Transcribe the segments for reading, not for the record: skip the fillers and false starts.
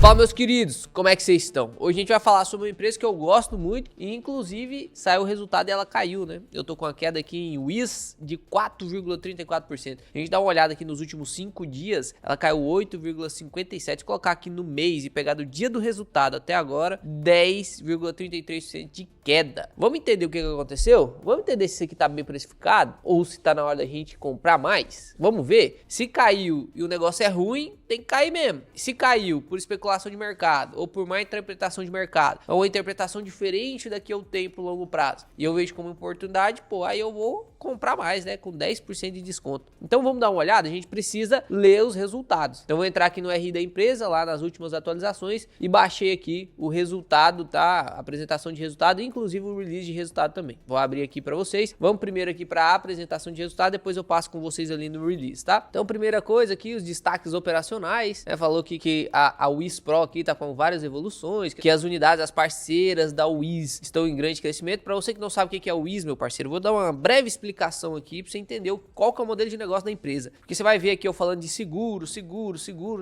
Fala, meus queridos, como é que vocês estão? Hoje a gente vai falar sobre uma empresa que eu gosto muito e inclusive saiu o resultado e ela caiu, né? Eu tô com uma queda aqui em WIS de 4,34%. A gente dá uma olhada aqui nos últimos 5 dias, ela caiu 8,57%. Se colocar aqui no mês e pegar do dia do resultado até agora, 10,33% de queda. Vamos entender o que aconteceu? Vamos entender se isso aqui tá bem precificado ou se tá na hora da gente comprar mais? Vamos ver? Se caiu e o negócio é ruim, tem que cair mesmo. Se caiu por especulação de mercado ou por má interpretação de mercado, ou uma interpretação diferente da que eu tenho pro longo prazo, e eu vejo como oportunidade, pô, aí eu vou comprar mais, né, com 10% de desconto. Então vamos dar uma olhada, a gente precisa ler os resultados. Então eu vou entrar aqui no RI da empresa, lá nas últimas atualizações, e baixei aqui o resultado, tá? A apresentação de resultado, inclusive o release de resultado também. Vou abrir aqui para vocês. Vamos primeiro aqui para a apresentação de resultado, depois eu passo com vocês ali no release, tá? Então primeira coisa aqui, os destaques operacionais, né? Falou aqui que a WIS Pro aqui tá com várias evoluções, que as unidades, as parceiras da WIS estão em grande crescimento. Para você que não sabe o que é a WIS, meu parceiro, vou dar uma breve explicação aqui para você entender qual que é o modelo de negócio da empresa. Porque você vai ver aqui eu falando de seguro,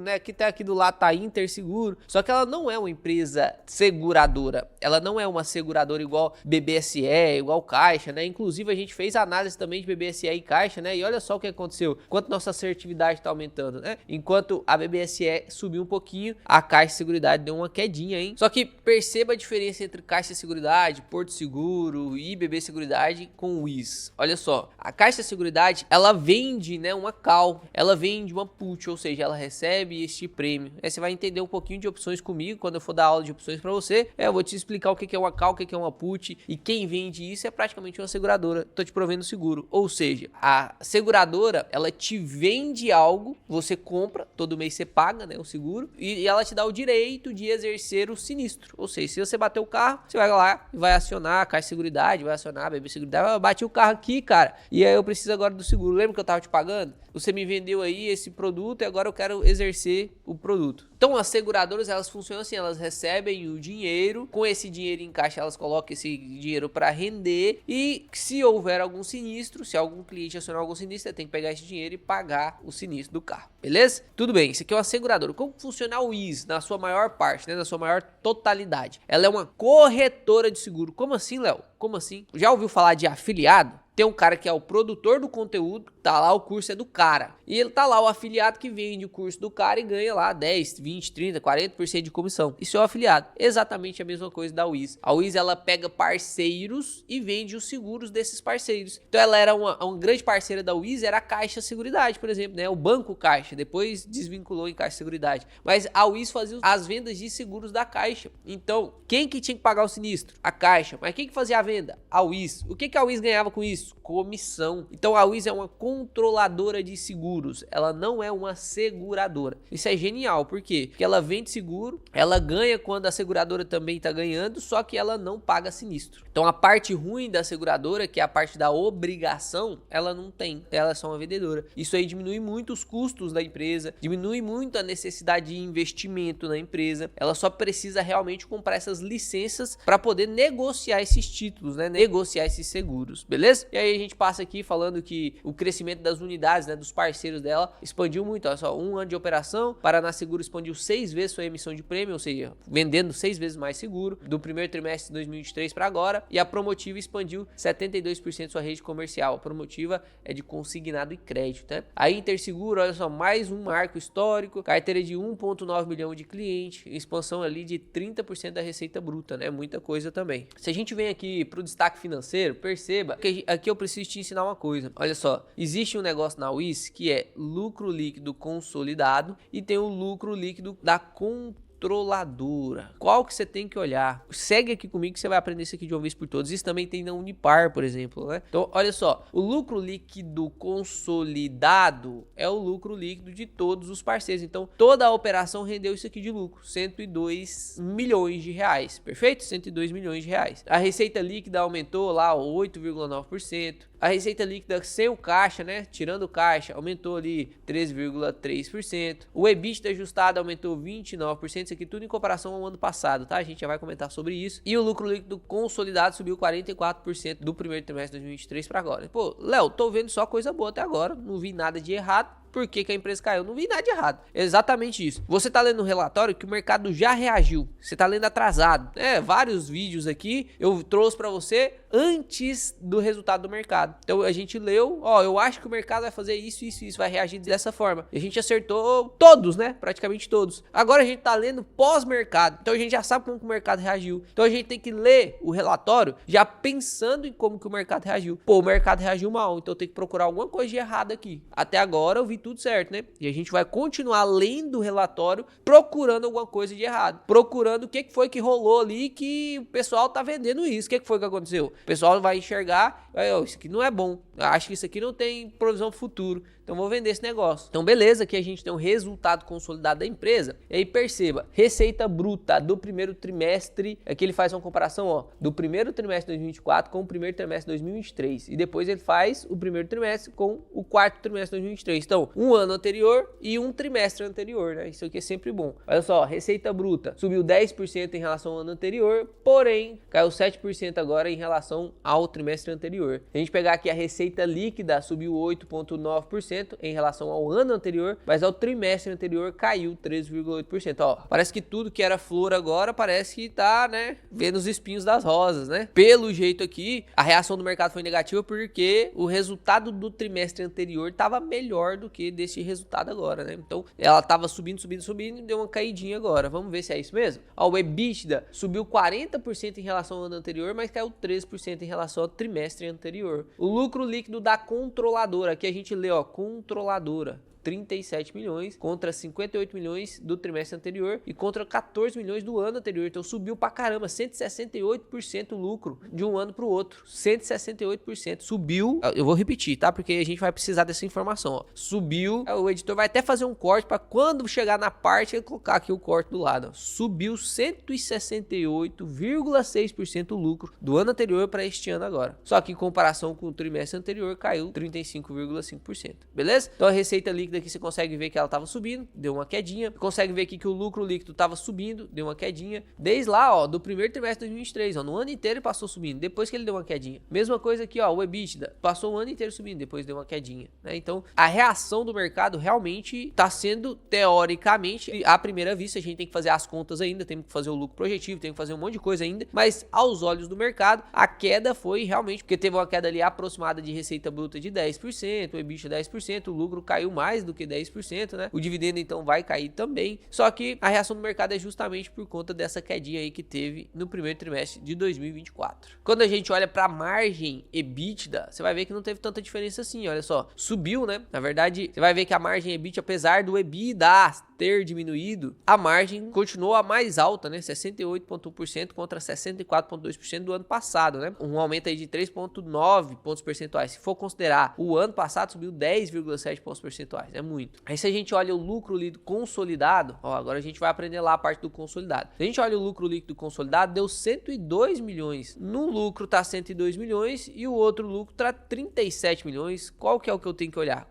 né? Aqui tá aqui do lado tá Interseguro. Só que ela não é uma empresa seguradora. Ela não é uma seguradora igual BBSE, igual Caixa, né? Inclusive a gente fez análise também de BBSE e Caixa, né? E olha só o que aconteceu. Enquanto nossa assertividade tá aumentando, né? Enquanto a BBSE subiu um pouquinho, a Caixa de Seguridade deu uma quedinha, hein? Só que perceba a diferença entre Caixa de Seguridade, Porto Seguro e BB Seguridade com o WIS. Olha só, a Caixa de Seguridade, ela vende, né, uma call, ela vende uma put, ou seja, ela recebe este prêmio. Aí você vai entender um pouquinho de opções comigo, quando eu for dar aula de opções para você, eu vou te explicar o que é uma call, o que é uma put, e quem vende isso é praticamente uma seguradora. Tô te provendo seguro, ou seja, a seguradora, ela te vende algo, você compra, todo mês você paga, né, o seguro, e ela te dá o direito de exercer o sinistro. Ou seja, se você bater o carro, você vai lá e vai acionar a Caixa de Seguridade, vai acionar a BB Seguridade. Eu bati o carro aqui, cara, e aí eu preciso agora do seguro. Lembra que eu tava te pagando? Você me vendeu aí esse produto e agora eu quero exercer o produto. Então as seguradoras, elas funcionam assim, elas recebem o dinheiro, com esse dinheiro em caixa elas colocam esse dinheiro para render, e se houver algum sinistro, se algum cliente acionar algum sinistro, você tem que pegar esse dinheiro e pagar o sinistro do carro, beleza? Tudo bem, isso aqui é uma seguradora. Como funciona o WIS na sua maior parte, né, na sua maior totalidade? Ela é uma corretora de seguro. Como assim, Léo? Como assim? Já ouviu falar de afiliado? Tem um cara que é o produtor do conteúdo, tá lá, o curso é do cara. E ele tá lá, o afiliado que vende o curso do cara e ganha lá 10, 20, 30, 40% de comissão. Isso é o afiliado. Exatamente a mesma coisa da WIS. A WIS, ela pega parceiros e vende os seguros desses parceiros. Então ela era uma grande parceira da WIS, era a Caixa Seguridade, por exemplo, né? O Banco Caixa, depois desvinculou em Caixa Seguridade. Mas a WIS fazia as vendas de seguros da Caixa. Então, quem que tinha que pagar o sinistro? A Caixa. Mas quem que fazia a venda? A WIS. O que a WIS ganhava com isso? Comissão. Então a WIS é uma controladora de seguros, ela não é uma seguradora. Isso é genial, por quê? Porque ela vende seguro, ela ganha quando a seguradora também está ganhando, só que ela não paga sinistro. Então a parte ruim da seguradora, que é a parte da obrigação, ela não tem, ela é só uma vendedora. Isso aí diminui muito os custos da empresa, diminui muito a necessidade de investimento na empresa. Ela só precisa realmente comprar essas licenças para poder negociar esses títulos, né? Negociar esses seguros, beleza? E aí a gente passa aqui falando que o crescimento das unidades, né, dos parceiros dela expandiu muito. Olha só, 1 ano de operação, Paraná Seguro expandiu 6 vezes sua emissão de prêmio, ou seja, vendendo 6 vezes mais seguro do primeiro trimestre de 2023 para agora. E a Promotiva expandiu 72% sua rede comercial. A Promotiva é de consignado e crédito, né? A Interseguro, olha só, mais um marco histórico, carteira de 1,9 milhão de clientes, expansão ali de 30% da receita bruta, né? Muita coisa também. Se a gente vem aqui para o destaque financeiro, perceba que aqui eu preciso te ensinar uma coisa. Olha só, existe um negócio na WIS que é lucro líquido consolidado e tem o lucro líquido da controladora. Qual que você tem que olhar? Segue aqui comigo que você vai aprender isso aqui de uma vez por todas. Isso também tem na Unipar, por exemplo, né? Então, olha só, o lucro líquido consolidado é o lucro líquido de todos os parceiros. Então, toda a operação rendeu isso aqui de lucro, 102 milhões de reais, perfeito? 102 milhões de reais. A receita líquida aumentou lá 8,9%. A receita líquida sem o caixa, né? Tirando o caixa, aumentou ali 13,3%. O EBITDA ajustado aumentou 29%. Isso aqui tudo em comparação ao ano passado, tá? A gente já vai comentar sobre isso. E o lucro líquido consolidado subiu 44% do primeiro trimestre de 2023 para agora. Pô, Léo, tô vendo só coisa boa até agora. Não vi nada de errado. por que a empresa caiu. Não vi nada de errado. É exatamente isso. Você tá lendo um relatório que o mercado já reagiu. Você tá lendo atrasado. Vários vídeos aqui eu trouxe para você antes do resultado do mercado. Então a gente leu, eu acho que o mercado vai fazer isso, vai reagir dessa forma. E a gente acertou todos, né? Praticamente todos. Agora a gente tá lendo pós-mercado. Então a gente já sabe como que o mercado reagiu. Então a gente tem que ler o relatório já pensando em como que o mercado reagiu. Pô, o mercado reagiu mal, então eu tenho que procurar alguma coisa de errado aqui. Até agora eu vi tudo certo, né? E a gente vai continuar lendo o relatório, procurando alguma coisa de errado. Procurando o que foi que rolou ali que o pessoal tá vendendo isso. O que foi que aconteceu? O pessoal vai enxergar, isso aqui não é bom. Eu acho que isso aqui não tem provisão pro futuro. Então vou vender esse negócio. Então beleza, aqui a gente tem um resultado consolidado da empresa. E aí perceba, receita bruta do primeiro trimestre, aqui ele faz uma comparação, do primeiro trimestre de 2024 com o primeiro trimestre de 2023. E depois ele faz o primeiro trimestre com o quarto trimestre de 2023. Então, um ano anterior e um trimestre anterior, né? Isso aqui é sempre bom. Olha só, receita bruta subiu 10% em relação ao ano anterior, porém caiu 7% agora em relação ao trimestre anterior. Se a gente pegar aqui a receita líquida, subiu 8,9% em relação ao ano anterior, mas ao trimestre anterior caiu 13,8%. Parece que tudo que era flor agora parece que tá, né, vendo os espinhos das rosas, né? Pelo jeito aqui, a reação do mercado foi negativa porque o resultado do trimestre anterior tava melhor do que desse resultado agora, né? Então, ela tava subindo e deu uma caidinha agora. Vamos ver se é isso mesmo? O EBITDA subiu 40% em relação ao ano anterior, mas caiu 13% em relação ao trimestre anterior. O lucro líquido da controladora, aqui a gente lê, controladora, 37 milhões contra 58 milhões do trimestre anterior e contra 14 milhões do ano anterior. Então subiu pra caramba, 168% o lucro de um ano pro outro. 168% subiu. Eu vou repetir, tá? Porque a gente vai precisar dessa informação, Subiu. O editor vai até fazer um corte para quando chegar na parte ele colocar aqui o corte do lado. Subiu 168,6% o lucro do ano anterior para este ano agora. Só que em comparação com o trimestre anterior caiu 35,5%. Beleza? Então a receita líquida aqui você consegue ver que ela estava subindo, deu uma quedinha. Consegue ver aqui que o lucro líquido estava subindo, deu uma quedinha. Desde lá, do primeiro trimestre de 2023, no ano inteiro ele passou subindo, depois que ele deu uma quedinha. Mesma coisa aqui, o EBITDA, passou o ano inteiro subindo, depois deu uma quedinha, né? Então, a reação do mercado realmente está sendo, teoricamente, à primeira vista, a gente tem que fazer as contas ainda, tem que fazer o lucro projetivo, tem que fazer um monte de coisa ainda, mas aos olhos do mercado, a queda foi realmente, porque teve uma queda ali aproximada de receita bruta de 10%, o EBITDA 10%, o lucro caiu mais do que 10%, né? O dividendo então vai cair também. Só que a reação do mercado é justamente por conta dessa quedinha aí que teve no primeiro trimestre de 2024. Quando a gente olha para a margem EBITDA, você vai ver que não teve tanta diferença assim, olha só. Subiu, né? Na verdade, você vai ver que a margem EBITDA, apesar do EBITDA ter diminuído, a margem continuou a mais alta, né? 68,1% contra 64,2% do ano passado, né? Um aumento aí de 3,9 pontos percentuais. Se for considerar o ano passado, subiu 10,7 pontos percentuais. É muito. Aí se a gente olha o lucro líquido consolidado, agora a gente vai aprender lá a parte do consolidado. Se a gente olha o lucro líquido consolidado, deu 102 milhões. No lucro tá 102 milhões e o outro lucro tá 37 milhões. Qual que é o que eu tenho que olhar?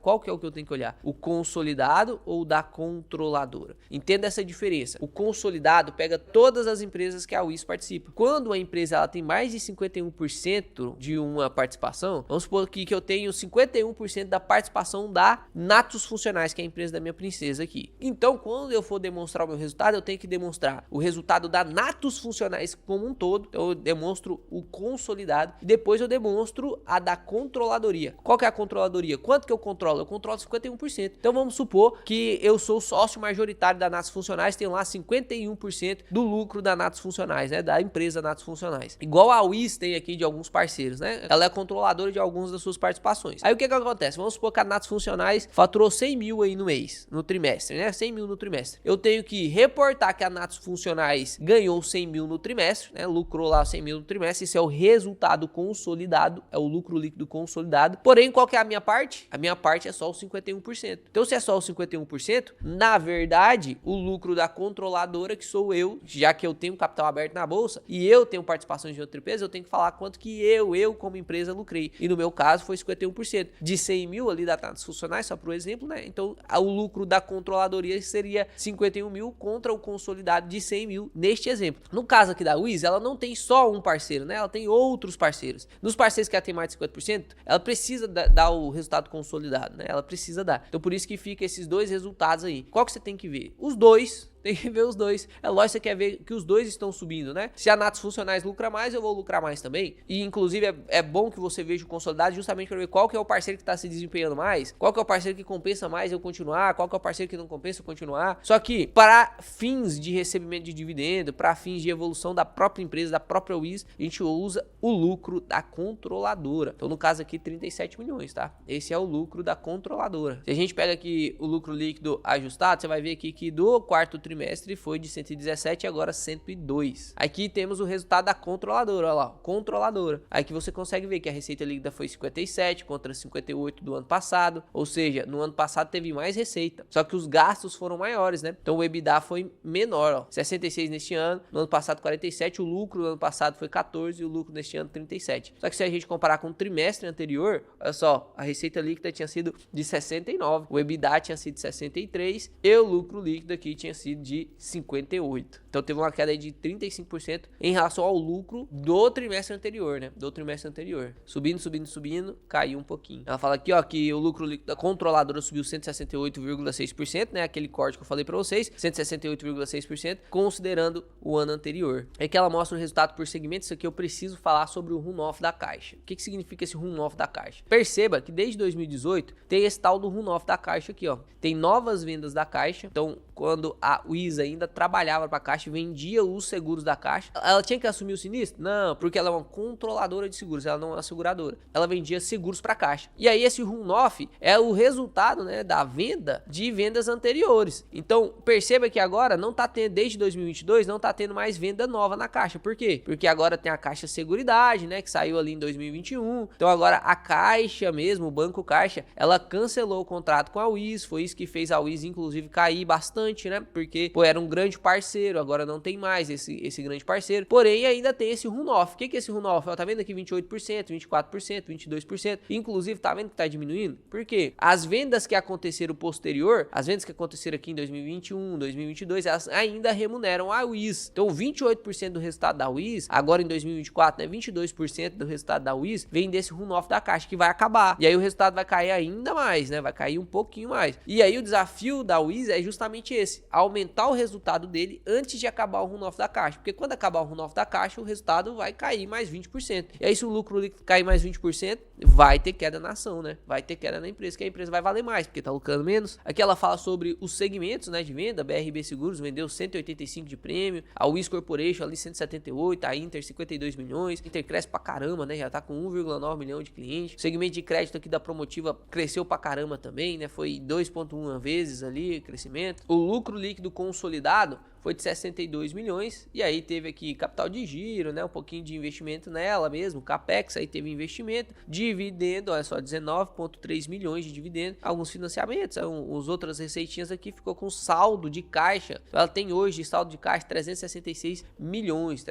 O consolidado ou da controladora? Entenda essa diferença. O consolidado pega todas as empresas que a WIS participa. Quando a empresa ela tem mais de 51% de uma participação, vamos supor aqui que eu tenho 51% da participação da Natus Funcionais, que é a empresa da minha princesa aqui. Então, quando eu for demonstrar o meu resultado, eu tenho que demonstrar o resultado da Natus Funcionais como um todo. Então, eu demonstro o consolidado e depois eu demonstro a da controladoria. Qual que é a controladoria? Quanto que eu controlo? Eu controlo 51%. Então, vamos supor que eu sou sócio majoritário da Natus Funcionais, tenho lá 51% do lucro da Natus Funcionais, né? Da empresa Natus Funcionais. Igual a WIS tem aqui de alguns parceiros, né? Ela é controladora de algumas das suas participações. Aí o que acontece? Vamos supor que a Natus Funcionais faturou 100 mil aí no mês, no trimestre, né? 100 mil no trimestre. Eu tenho que reportar que a Natus Funcionais ganhou 100 mil no trimestre, né? Lucrou lá 100 mil no trimestre. Isso é o resultado consolidado, é o lucro líquido consolidado. Porém, qual que é a minha parte? A minha parte é só os 51%. Então, se é só os 51%, na verdade, o lucro da controladora, que sou eu, já que eu tenho capital aberto na bolsa e eu tenho participações de outra empresa, eu tenho que falar quanto que eu como empresa lucrei. E no meu caso foi 51%. De 100 mil ali da Natus Funcionais, só para o exemplo, exemplo, né? Então, o lucro da controladoria seria 51 mil contra o consolidado de 100 mil neste exemplo. No caso aqui da Wiz, ela não tem só um parceiro, né? Ela tem outros parceiros. Nos parceiros que ela tem mais de 50%, ela precisa dar o resultado consolidado, né? Ela precisa dar. Então, por isso que fica esses dois resultados aí. Qual que você tem que ver? Os dois. Tem que ver os dois. É lógico que você quer ver que os dois estão subindo, né? Se a Natos Funcionais lucra mais, eu vou lucrar mais também. E, inclusive, é bom que você veja o consolidado justamente para ver qual que é o parceiro que está se desempenhando mais, qual que é o parceiro que compensa mais eu continuar, qual que é o parceiro que não compensa eu continuar. Só que, para fins de recebimento de dividendo, para fins de evolução da própria empresa, da própria Wiz, a gente usa o lucro da controladora. Então, no caso aqui, 37 milhões, tá? Esse é o lucro da controladora. Se a gente pega aqui o lucro líquido ajustado, você vai ver aqui que do quarto trimestre foi de 117 e agora 102. Aqui temos o resultado da controladora, olha lá, controladora. Aí que você consegue ver que a receita líquida foi 57 contra 58 do ano passado, ou seja, no ano passado teve mais receita, só que os gastos foram maiores, né? Então o EBITDA foi menor, ó, 66 neste ano, no ano passado 47, o lucro no ano passado foi 14 e o lucro neste ano 37. Só que se a gente comparar com o trimestre anterior, olha só, a receita líquida tinha sido de 69, o EBITDA tinha sido de 63 e o lucro líquido aqui tinha sido de 58. Então teve uma queda aí de 35% em relação ao lucro do trimestre anterior, né? Do trimestre anterior. Subindo, caiu um pouquinho. Ela fala aqui, ó, que o lucro líquido da controladora subiu 168,6%, né? Aquele corte que eu falei pra vocês, 168,6%, considerando o ano anterior. É que ela mostra o resultado por segmento. Isso aqui eu preciso falar sobre o run-off da caixa. O que significa esse run-off da caixa? Perceba que desde 2018 tem esse tal do run-off da caixa aqui, ó. Tem novas vendas da caixa. Então, quando a Wiz ainda trabalhava para a Caixa, vendia os seguros da Caixa, ela tinha que assumir o sinistro? Não, porque ela é uma controladora de seguros, ela não é uma seguradora. Ela vendia seguros para a Caixa. E aí esse run-off é o resultado, né, da venda de vendas anteriores. Então, perceba que agora não tá tendo, desde 2022, não tá tendo mais venda nova na Caixa. Por quê? Porque agora tem a Caixa Seguridade, né, que saiu ali em 2021. Então agora a Caixa mesmo, o Banco Caixa, ela cancelou o contrato com a Wiz, foi isso que fez a Wiz inclusive cair bastante, né? Porque, pô, era um grande parceiro, agora não tem mais esse grande parceiro. Porém, ainda tem esse run-off. O que é esse run-off? Tá vendo aqui 28%, 24%, 22%. Inclusive, tá vendo que tá diminuindo? Por quê? As vendas que aconteceram posterior, as vendas que aconteceram aqui em 2021, 2022, elas ainda remuneram a Wiz. Então, 28% do resultado da Wiz, agora em 2024, né? 22% do resultado da Wiz vem desse run-off da Caixa, que vai acabar. E aí o resultado vai cair ainda mais, né? Vai cair um pouquinho mais. E aí o desafio da Wiz é justamente esse: aumentar o resultado dele antes de acabar o run-off da Caixa. Porque quando acabar o run-off da Caixa, o resultado vai cair mais 20%. E aí, se o lucro líquido cair mais 20%, vai ter queda na ação, né? Vai ter queda na empresa, que a empresa vai valer mais, porque tá lucrando menos. Aqui ela fala sobre os segmentos, né, de venda. A BRB Seguros vendeu 185 de prêmio, a Wiz Corporation ali 178, a Inter 52 milhões. Inter cresce pra caramba, né? Já tá com 1,9 milhão de clientes. O segmento de crédito aqui da Promotiva cresceu pra caramba também, né? Foi 2,1 vezes ali crescimento. O lucro líquido consolidado foi de 62 milhões, e aí teve aqui capital de giro, né, um pouquinho de investimento nela mesmo, capex, aí teve investimento, dividendo, olha só, 19,3 milhões de dividendo, alguns financiamentos, os outras receitinhas aqui ficou com saldo de caixa, ela tem hoje saldo de caixa 366 milhões,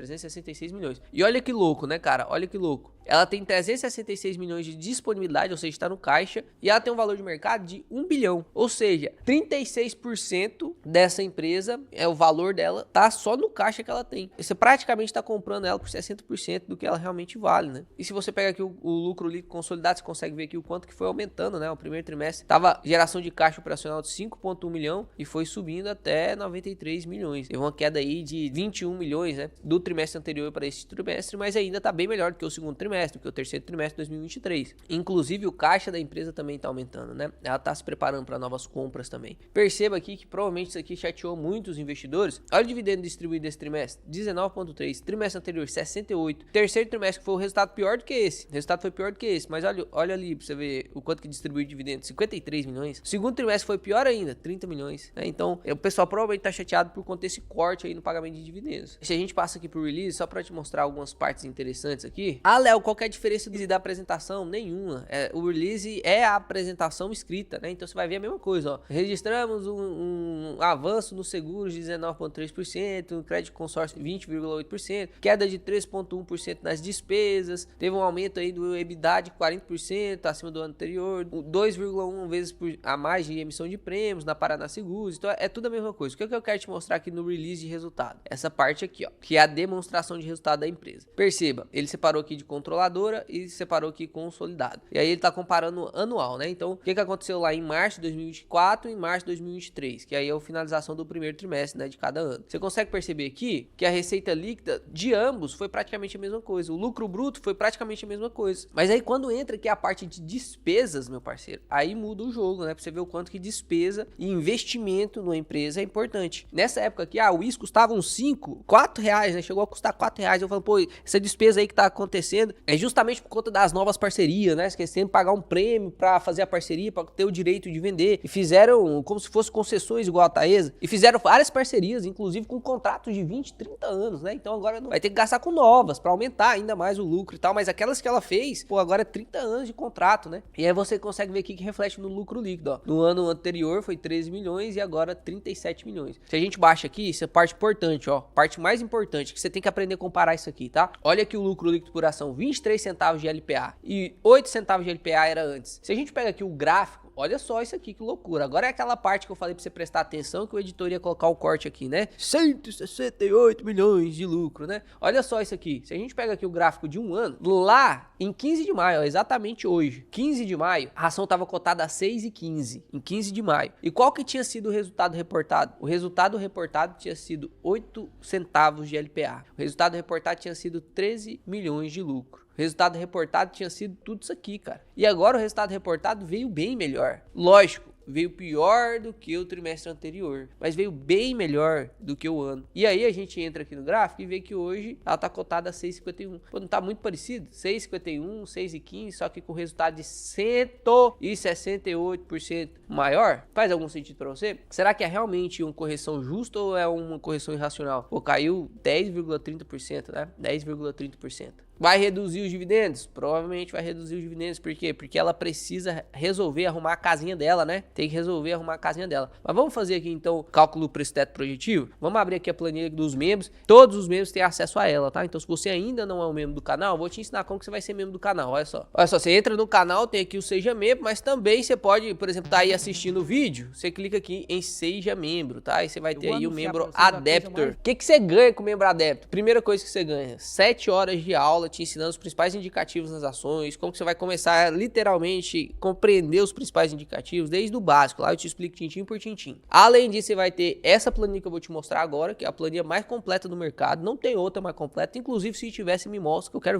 e olha que louco, né, cara, olha que louco. Ela tem 366 milhões de disponibilidade, ou seja, está no caixa, e ela tem um valor de mercado de 1 bilhão. Ou seja, 36% dessa empresa, o valor dela, tá só no caixa que ela tem. Você praticamente está comprando ela por 60% do que ela realmente vale, né? E se você pega aqui o lucro líquido consolidado, você consegue ver aqui o quanto que foi aumentando, né? O primeiro trimestre tava geração de caixa operacional de 5,1 milhão e foi subindo até 93 milhões. Teve uma queda aí de 21 milhões, né? Do trimestre anterior para esse trimestre, mas ainda tá bem melhor do que o segundo trimestre, do que o terceiro trimestre de 2023. Inclusive, o caixa da empresa também está aumentando, né? Ela está se preparando para novas compras também. Perceba aqui que provavelmente isso aqui chateou muitos investidores. Olha o dividendo distribuído desse trimestre, 19,3. Trimestre anterior, 68. Terceiro trimestre que foi o resultado pior do que esse. O resultado foi pior do que esse, mas olha ali para você ver o quanto que distribuiu dividendo, 53 milhões. O segundo trimestre foi pior ainda, 30 milhões. Né? Então, o pessoal provavelmente está chateado por conta desse corte aí no pagamento de dividendos. Se a gente passa aqui pro release, só para te mostrar algumas partes interessantes aqui, a Léo qual que é a diferença da apresentação? Nenhuma. O release é a apresentação escrita, né? Então você vai ver a mesma coisa, ó. Registramos um avanço nos seguros de 19,3%, crédito consórcio 20,8%, queda de 3,1% nas despesas, teve um aumento aí do EBITDA de 40% acima do ano anterior, 2,1 vezes a mais de emissão de prêmios na Paraná Seguros. Então é tudo a mesma coisa. O que eu quero te mostrar aqui no release de resultado? Essa parte aqui, ó, que é a demonstração de resultado da empresa. Perceba, ele separou aqui de controladora e separou aqui consolidado. E aí ele tá comparando anual, né? Então, o que aconteceu lá em março de 2024 e em março de 2023, que aí é a finalização do primeiro trimestre, né, de cada ano. Você consegue perceber aqui que a receita líquida de ambos foi praticamente a mesma coisa. O lucro bruto foi praticamente a mesma coisa. Mas aí quando entra aqui a parte de despesas, meu parceiro, aí muda o jogo, né? Pra você ver o quanto que despesa e investimento numa empresa é importante. Nessa época aqui, o uísque custava uns 5, 4 reais, né? Chegou a custar 4 reais. Eu falo, pô, essa despesa aí que tá acontecendo é justamente por conta das novas parcerias, né? Esquecendo de pagar um prêmio pra fazer a parceria, pra ter o direito de vender. E fizeram como se fosse concessões igual a Taesa. E fizeram várias parcerias, inclusive com contratos de 20, 30 anos, né? Então agora vai ter que gastar com novas pra aumentar ainda mais o lucro e tal. Mas aquelas que ela fez, pô, agora é 30 anos de contrato, né? E aí você consegue ver aqui que reflete no lucro líquido, ó. No ano anterior foi 13 milhões e agora 37 milhões. Se a gente baixa aqui, isso é parte importante, ó. Parte mais importante, que você tem que aprender a comparar isso aqui, tá? Olha aqui o lucro líquido por ação, 23 centavos de LPA e 8 centavos de LPA era antes. Se a gente pega aqui o gráfico, olha só isso aqui, que loucura. Agora é aquela parte que eu falei pra você prestar atenção, que o editor ia colocar o corte aqui, né? 168 milhões de lucro, né? Olha só isso aqui. Se a gente pega aqui o gráfico de um ano, lá em 15 de maio, ó, exatamente hoje, 15 de maio, a ação estava cotada a 6,15, em 15 de maio. E qual que tinha sido o resultado reportado? O resultado reportado tinha sido 8 centavos de LPA. O resultado reportado tinha sido 13 milhões de lucro. O resultado reportado tinha sido tudo isso aqui, cara. E agora o resultado reportado veio bem melhor. Lógico, veio pior do que o trimestre anterior, mas veio bem melhor do que o ano. E aí a gente entra aqui no gráfico e vê que hoje ela tá cotada a 6,51. Pô, não tá muito parecido? 6,51, 6,15, só que com resultado de 168% maior? Faz algum sentido para você? Será que é realmente uma correção justa ou é uma correção irracional? Pô, caiu 10,30%, né? 10,30%. Vai reduzir os dividendos? Provavelmente vai reduzir os dividendos. Por quê? Porque ela precisa resolver arrumar a casinha dela, né? Tem que resolver arrumar a casinha dela. Mas vamos fazer aqui então o cálculo do preço teto projetivo? Vamos abrir aqui a planilha dos membros. Todos os membros têm acesso a ela, tá? Então se você ainda não é um membro do canal, eu vou te ensinar como que você vai ser membro do canal. Olha só. Olha só, você entra no canal, tem aqui o Seja Membro, mas também você pode, por exemplo, tá aí assistindo o vídeo, você clica aqui em Seja Membro, tá? E você vai ter aí o membro Adeptor. O que você ganha com o membro Adeptor? Primeira coisa que você ganha, 7 horas de aula te ensinando os principais indicativos nas ações, como que você vai começar a literalmente compreender os principais indicativos desde o básico, lá eu te explico tintim por tintim. Além disso, você vai ter essa planilha que eu vou te mostrar agora, que é a planilha mais completa do mercado, não tem outra mais completa, inclusive se tivesse me mostra, que eu quero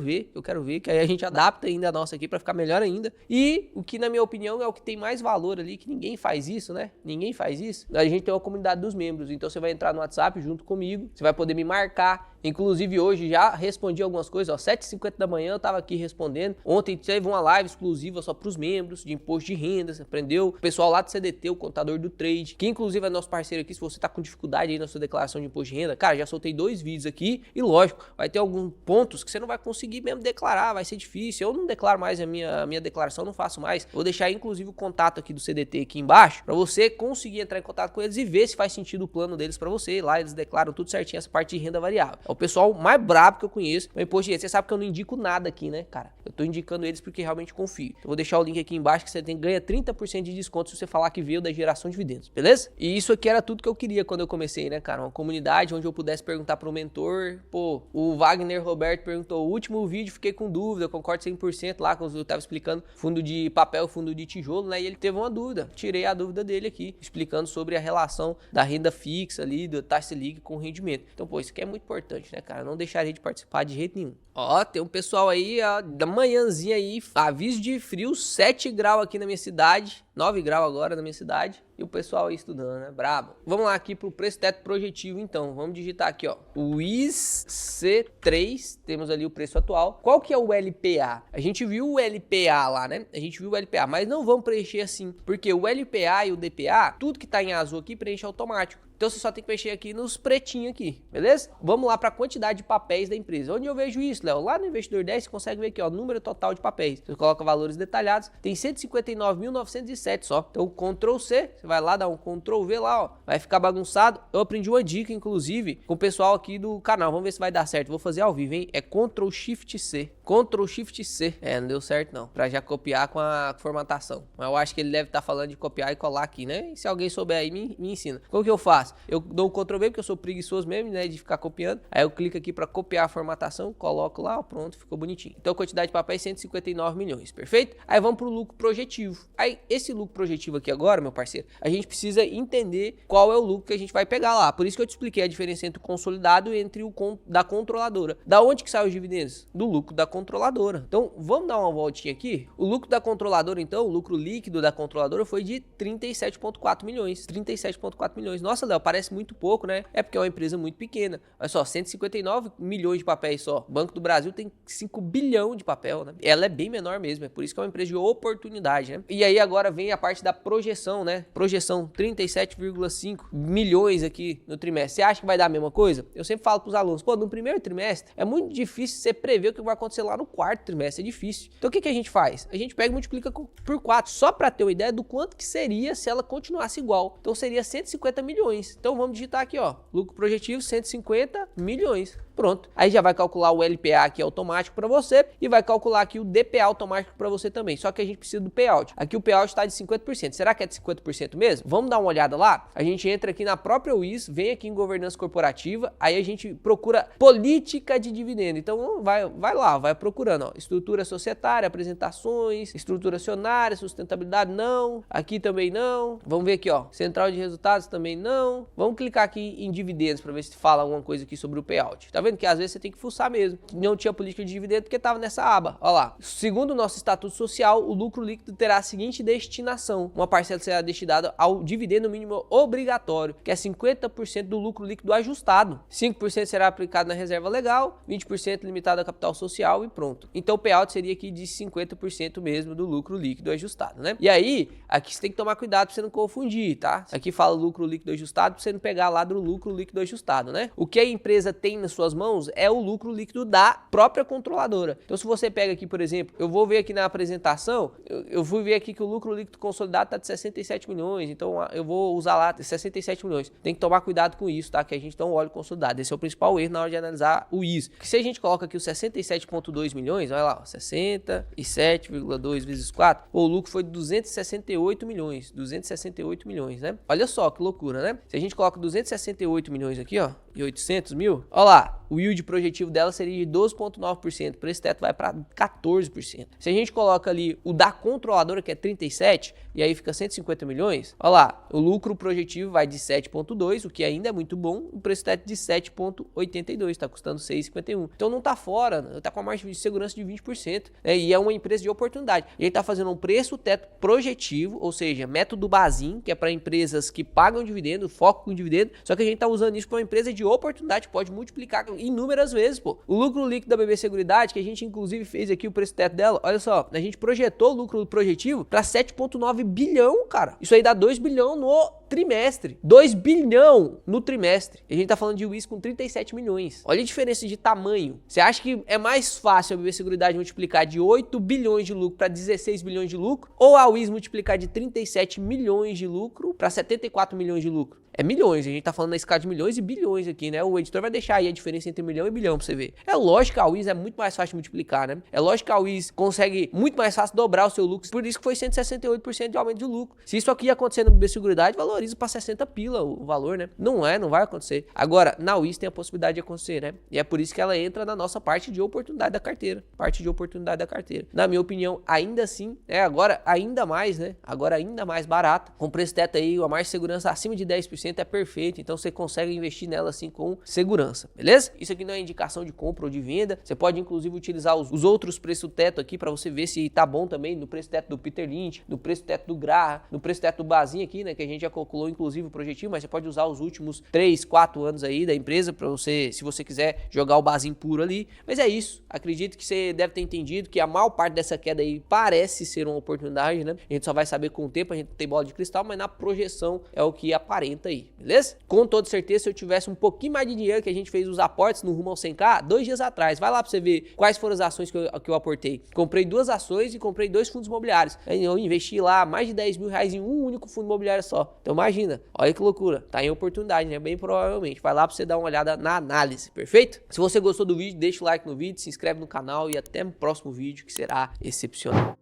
ver, que aí a gente adapta ainda a nossa aqui para ficar melhor ainda. E o que na minha opinião é o que tem mais valor ali, que ninguém faz isso, né? Ninguém faz isso. A gente tem uma comunidade dos membros, então você vai entrar no WhatsApp junto comigo, você vai poder me marcar. Inclusive hoje já respondi algumas coisas, ó, 7h50 da manhã eu tava aqui respondendo. Ontem teve uma live exclusiva só pros membros de imposto de renda, você aprendeu? O pessoal lá do CDT, o contador do trade, que inclusive é nosso parceiro aqui, se você tá com dificuldade aí na sua declaração de imposto de renda, cara, já soltei 2 vídeos aqui e lógico, vai ter alguns pontos que você não vai conseguir mesmo declarar, vai ser difícil. Eu não declaro mais a minha declaração, não faço mais. Vou deixar inclusive o contato aqui do CDT aqui embaixo, pra você conseguir entrar em contato com eles e ver se faz sentido o plano deles pra você. Lá eles declaram tudo certinho, essa parte de renda variável. É o pessoal mais brabo que eu conheço. Mas, imposto de renda, você sabe que eu não indico nada aqui, né, cara? Eu tô indicando eles porque realmente confio. Eu vou deixar o link aqui embaixo que você ganha 30% de desconto se você falar que veio da geração de dividendos, beleza? E isso aqui era tudo que eu queria quando eu comecei, né, cara? Uma comunidade onde eu pudesse perguntar pro mentor. Pô, o Wagner Roberto perguntou, o último vídeo fiquei com dúvida, eu concordo 100% lá, quando eu tava explicando fundo de papel, fundo de tijolo, né? E ele teve uma dúvida. Tirei a dúvida dele aqui, explicando sobre a relação da renda fixa ali, da taxa Selic com o rendimento. Então, pô, isso aqui é muito importante, né, cara? Eu não deixaria de participar de jeito nenhum. Ó, tem um pessoal aí, ó, da manhãzinha aí, aviso de frio, 7 graus aqui na minha cidade, 9 graus agora na minha cidade, e o pessoal aí estudando, né, brabo. Vamos lá aqui pro preço teto projetivo, então, vamos digitar aqui, ó, o ISC3, temos ali o preço atual. Qual que é o LPA? A gente viu o LPA lá, né, a gente viu o LPA, mas não vamos preencher assim, porque o LPA e o DPA, tudo que tá em azul aqui preenche automático. Então você só tem que mexer aqui nos pretinhos aqui, beleza? Vamos lá para a quantidade de papéis da empresa. Onde eu vejo isso, Léo? Lá no Investidor 10 você consegue ver aqui, ó, número total de papéis. Você coloca valores detalhados, tem 159.907 só. Então Ctrl C, você vai lá, dá um Ctrl V lá, ó, vai ficar bagunçado. Eu aprendi uma dica, inclusive, com o pessoal aqui do canal. Vamos ver se vai dar certo. Vou fazer ao vivo, hein? É Ctrl Shift C. Ctrl Shift C. Não deu certo não, para já copiar com a formatação. Mas eu acho que ele deve estar falando de copiar e colar aqui, né? E se alguém souber aí, me ensina. Como que eu faço? Eu dou o Ctrl V, porque eu sou preguiçoso mesmo, né, de ficar copiando. Aí eu clico aqui para copiar a formatação, coloco lá, ó, pronto, ficou bonitinho. Então a quantidade de papéis 159 milhões, perfeito? Aí vamos pro lucro projetivo. Aí esse lucro projetivo aqui agora, meu parceiro, a gente precisa entender qual é o lucro que a gente vai pegar lá. Por isso que eu te expliquei a diferença entre o consolidado e entre o da controladora. Da onde que sai os dividendos? Do lucro da controladora. Então vamos dar uma voltinha aqui. O lucro da controladora, então, o lucro líquido da controladora foi de 37,4 milhões. 37,4 milhões. Nossa, Léo, parece muito pouco, né? É porque é uma empresa muito pequena. Olha só, 159 milhões de papéis só. O Banco do Brasil tem 5 bilhão de papel, né? Ela é bem menor mesmo, é por isso que é uma empresa de oportunidade, né? E aí agora vem a parte da projeção, né? Projeção 37,5 milhões aqui no trimestre. Você acha que vai dar a mesma coisa? Eu sempre falo para os alunos, pô, no primeiro trimestre é muito difícil você prever o que vai acontecer lá no quarto trimestre, é difícil. Então o que a gente faz? A gente pega e multiplica por 4, só para ter uma ideia do quanto que seria se ela continuasse igual. Então seria 150 milhões. Então vamos digitar aqui, ó, lucro projetivo 150 milhões. Pronto. Aí já vai calcular o LPA aqui automático para você e vai calcular aqui o DPA automático para você também. Só que a gente precisa do payout. Aqui o payout está de 50%. Será que é de 50% mesmo? Vamos dar uma olhada lá? A gente entra aqui na própria WIS, vem aqui em governança corporativa, aí a gente procura política de dividendo. Então vai lá, vai procurando, ó, estrutura societária, apresentações, estrutura acionária, sustentabilidade não, aqui também não. Vamos ver aqui, ó, central de resultados também não. Vamos clicar aqui em dividendos para ver se fala alguma coisa aqui sobre o payout. Tá vendo que às vezes você tem que fuçar mesmo. Não tinha política de dividendo porque estava nessa aba. Olha lá. Segundo o nosso estatuto social, o lucro líquido terá a seguinte destinação. Uma parcela será destinada ao dividendo mínimo obrigatório, que é 50% do lucro líquido ajustado. 5% será aplicado na reserva legal, 20% limitado a capital social e pronto. Então o payout seria aqui de 50% mesmo do lucro líquido ajustado, né? E aí, aqui você tem que tomar cuidado para você não confundir, tá? Aqui fala lucro líquido ajustado para você não pegar lá do lucro líquido ajustado, né? O que a empresa tem nas suas mãos é o lucro líquido da própria controladora. Então se você pega aqui, por exemplo, eu vou ver aqui na apresentação, eu fui ver aqui que o lucro líquido consolidado está de 67 milhões, então eu vou usar lá 67 milhões. Tem que tomar cuidado com isso, tá? Que a gente não olha o consolidado. Esse é o principal erro na hora de analisar o ISO. Porque se a gente coloca aqui os 67,2 milhões, olha lá, 67,2 vezes 4, o lucro foi de 268 milhões, 268 milhões, né? Olha só que loucura, né? Se a gente coloca 268 milhões aqui, ó, e 800 mil, olha lá, o yield projetivo dela seria de 12,9%, por esse teto vai para 14%. Se a gente coloca ali o da controladora, que é 37, e aí fica 150 milhões, olha lá, o lucro projetivo vai de 7,2, o que ainda é muito bom, o preço teto de 7,82, está custando 6,51. Então não está fora, está com a margem de segurança de 20%, né? E é uma empresa de oportunidade. E ele está fazendo um preço teto projetivo, ou seja, método Bazin, que é para empresas que pagam dividendo, foco com dividendo, só que a gente está usando isso para uma empresa de oportunidade, pode multiplicar inúmeras vezes, pô. O lucro líquido da BB Seguridade, que a gente inclusive fez aqui o preço teto dela, olha só, a gente projetou o lucro projetivo para 7,9 bilhão, cara. Isso aí dá 2 bilhão no trimestre. 2 bilhão no trimestre. E a gente tá falando de WIS com 37 milhões. Olha a diferença de tamanho. Você acha que é mais fácil a BB Seguridade multiplicar de 8 bilhões de lucro para 16 bilhões de lucro? Ou a WIS multiplicar de 37 milhões de lucro para 74 milhões de lucro? É milhões, a gente tá falando na escala de milhões e bilhões aqui, né? O editor vai deixar aí a diferença entre milhão e bilhão pra você ver. É lógico que a WIS é muito mais fácil de multiplicar, né? É lógico que a WIS consegue muito mais fácil dobrar o seu lucro, por isso que foi 168% de aumento de lucro. Se isso aqui ia acontecer na BB Seguridade, valoriza pra 60 pila o valor, né? Não vai acontecer. Agora, na WIS tem a possibilidade de acontecer, né? E é por isso que ela entra na nossa parte de oportunidade da carteira. Parte de oportunidade da carteira. Na minha opinião, ainda assim, agora ainda mais, né? Agora ainda mais barata. Com preço teto aí, a margem de segurança acima de 10%, é perfeito, então você consegue investir nela assim com segurança, beleza? Isso aqui não é indicação de compra ou de venda, você pode inclusive utilizar os outros preço teto aqui para você ver se tá bom também, no preço teto do Peter Lynch, no preço teto do Graham, no preço teto do Bazin aqui, né, que a gente já calculou inclusive o projetinho, mas você pode usar os últimos 3, 4 anos aí da empresa para você, se você quiser jogar o barzinho puro ali. Mas é isso, acredito que você deve ter entendido que a maior parte dessa queda aí parece ser uma oportunidade, né? A gente só vai saber com o tempo, a gente tem bola de cristal, mas na projeção é o que aparenta aí, beleza? Com toda certeza, se eu tivesse um pouquinho mais de dinheiro, que a gente fez os aportes no rumo ao 100k 2 dias atrás, vai lá pra você ver quais foram as ações que eu aportei. Comprei 2 ações e comprei 2 fundos imobiliários. Aí eu investi lá mais de 10 mil reais em um único fundo imobiliário só. Então imagina, olha que loucura, tá em oportunidade, né? Bem provavelmente. Vai lá pra você dar uma olhada na análise, perfeito? Se você gostou do vídeo, deixa o like no vídeo, se inscreve no canal e até o próximo vídeo que será excepcional.